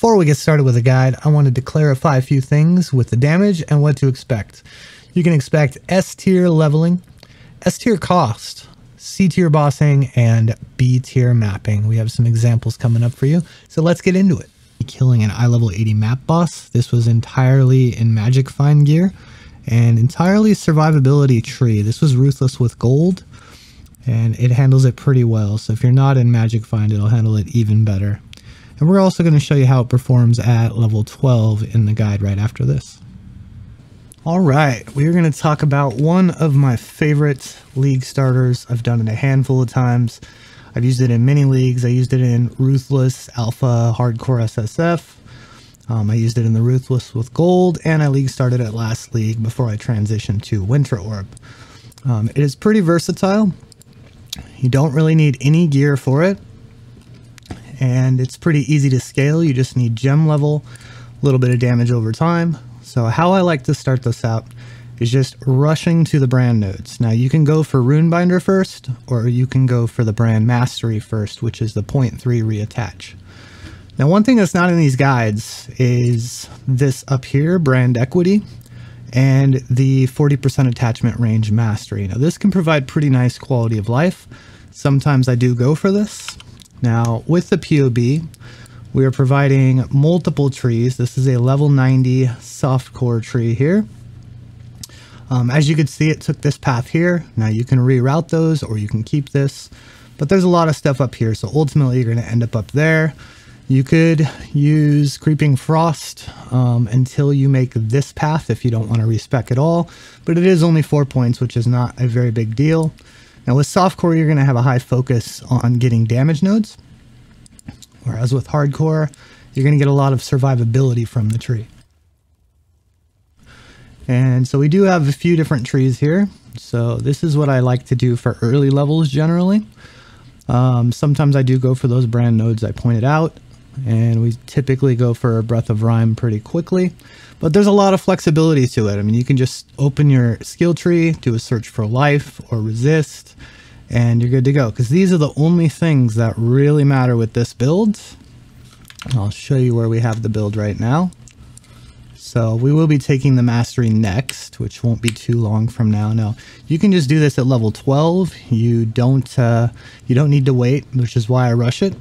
Before we get started with the guide, I wanted to clarify a few things with the damage and what to expect. You can expect S tier leveling, S tier cost, C tier bossing, and B tier mapping. We have some examples coming up for you, so let's get into it. Killing an eye level 80 map boss. This was entirely in Magic Find gear and entirely survivability tree. This was Ruthless with gold, and it handles it pretty well. So if you're not in Magic Find, it'll handle it even better. And we're also going to show you how it performs at level 12 in the guide right after this. All right, we're going to talk about one of my favorite league starters. I've done it a handful of times. I've used it in many leagues. I used it in Ruthless, Alpha, Hardcore SSF. I used it in the Ruthless with Gold, and I league started at last league before I transitioned to Winter Orb. It is pretty versatile. You don't really need any gear for it, and it's pretty easy to scale. You just need gem level, a little bit of damage over time. So how I like to start this out is just rushing to the brand nodes. Now you can go for Runebinder first, or you can go for the brand mastery first, which is the 0.3 reattach. Now one thing that's not in these guides is this up here, brand equity, and the 40% attachment range mastery. Now this can provide pretty nice quality of life. Sometimes I do go for this. Now with the POB, we are providing multiple trees. This is a level 90 softcore tree here. As you can see, it took this path here. Now you can reroute those, or you can keep this, but there's a lot of stuff up here. So ultimately you're going to end up there. You could use Creeping Frost until you make this path if you don't want to respec at all, but it is only 4 points, which is not a very big deal. Now with softcore, you're going to have a high focus on getting damage nodes, whereas with hardcore, you're going to get a lot of survivability from the tree. And so we do have a few different trees here. So this is what I like to do for early levels generally. Sometimes I do go for those brand nodes I pointed out, and we typically go for a Breath of Rhyme pretty quickly. But there's a lot of flexibility to it. I mean, you can just open your skill tree, do a search for life or resist, and you're good to go. Because these are the only things that really matter with this build. I'll show you where we have the build right now. So we will be taking the mastery next, which won't be too long from now. Now you can just do this at level 12. You don't need to wait, which is why I rush it.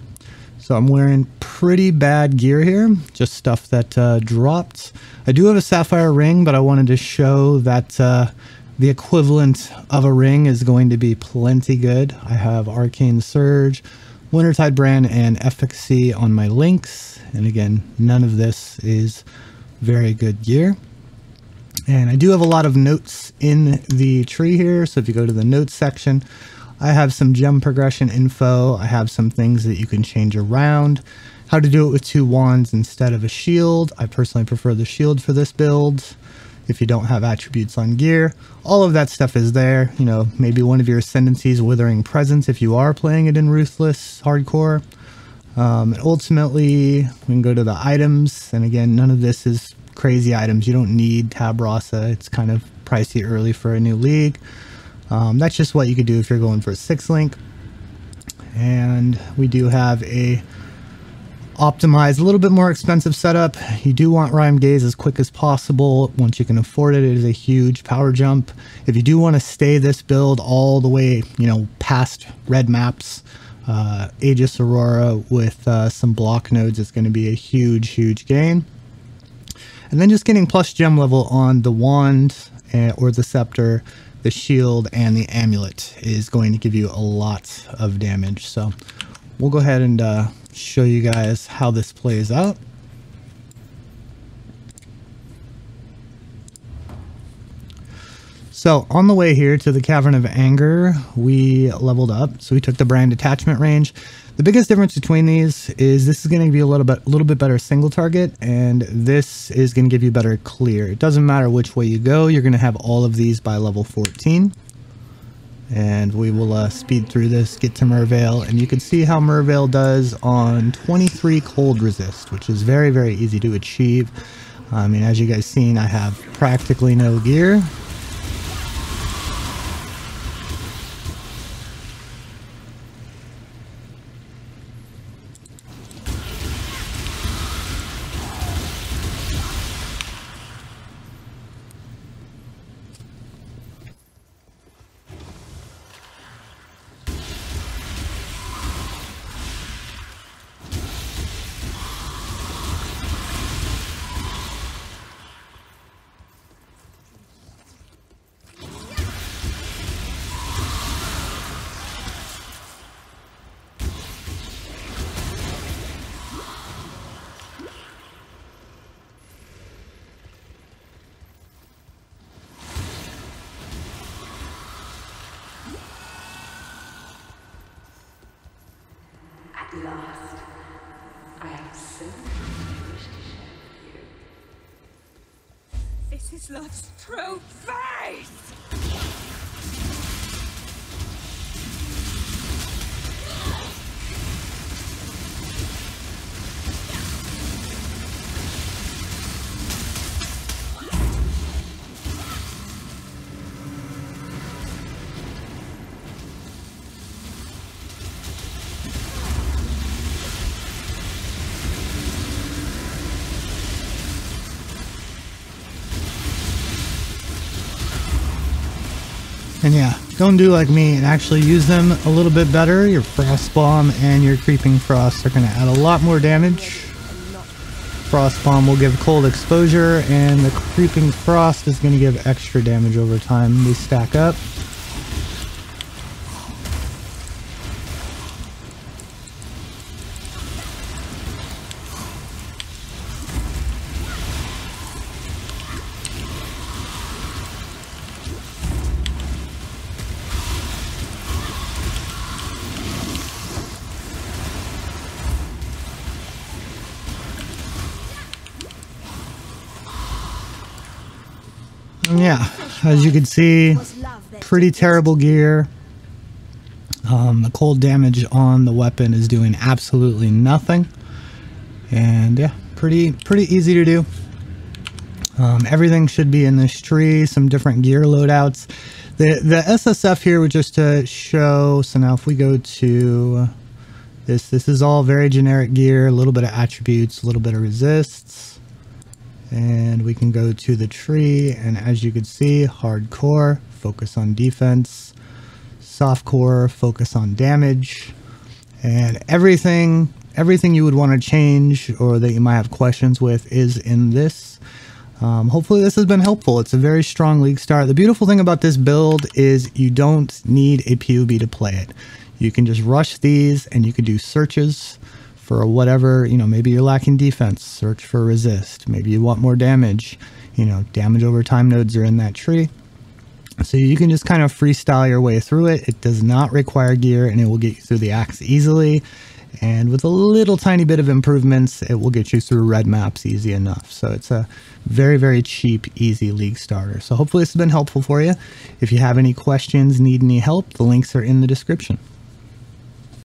So I'm wearing pretty bad gear here, just stuff that dropped. I do have a sapphire ring, but I wanted to show that the equivalent of a ring is going to be plenty good. I have Arcane Surge, Wintertide Brand, and Efficacy on my links. And again, none of this is very good gear. And I do have a lot of notes in the tree here. So if you go to the notes section, I have some gem progression info. I have some things that you can change around. How to do it with 2 wands instead of a shield. I personally prefer the shield for this build. If you don't have attributes on gear, all of that stuff is there. You know, maybe one of your ascendancies, Withering Presence, if you are playing it in Ruthless Hardcore. And ultimately, we can go to the items, and again, none of this is crazy items. You don't need Tab Rasa. It's kind of pricey early for a new league. That's just what you could do if you're going for a 6-link. And we do have a optimized, a little bit more expensive setup. You do want Rhyme Gaze as quick as possible. Once you can afford it, it is a huge power jump. If you do want to stay this build all the way, you know, past red maps, Aegis Aurora with some block nodes is going to be a huge gain. And then just getting plus gem level on the wand or the scepter, the shield, and the amulet is going to give you a lot of damage. So we'll go ahead and show you guys how this plays out. So on the way here to the Cavern of Anger, we leveled up. So we took the brand attachment range. The biggest difference between these is this is going to be a little bit better single target, and this is going to give you better clear. It doesn't matter which way you go, you're going to have all of these by level 14. And we will speed through this, get to Merveil, and you can see how Merveil does on 23 cold resist, which is very easy to achieve. I mean, as you guys seen, I have practically no gear. is love's true face! And yeah, don't do like me and actually use them a little bit better. Your Frost Bomb and your Creeping Frost are going to add a lot more damage. Frost Bomb will give cold exposure, and the Creeping Frost is going to give extra damage over time. They stack up. Yeah, as you can see, pretty terrible gear. The cold damage on the weapon is doing absolutely nothing, and yeah, pretty easy to do. Everything should be in this tree. Some different gear loadouts. The SSF here was just to show. So now if we go to this is all very generic gear. A little bit of attributes, a little bit of resists. And we can go to the tree, and as you can see, hardcore, focus on defense, softcore, focus on damage, and everything you would want to change or that you might have questions with is in this. Hopefully this has been helpful. It's a very strong league start. The beautiful thing about this build is you don't need a PUB to play it. You can just rush these, and you can do searches for whatever, maybe you're lacking defense, search for resist. Maybe you want more damage, damage over time nodes are in that tree. So you can just kind of freestyle your way through it. It does not require gear, and it will get you through the axe easily. And with a little tiny bit of improvements, it will get you through red maps easy enough. So it's a very, very cheap, easy league starter. So hopefully this has been helpful for you. If you have any questions, need any help, the links are in the description.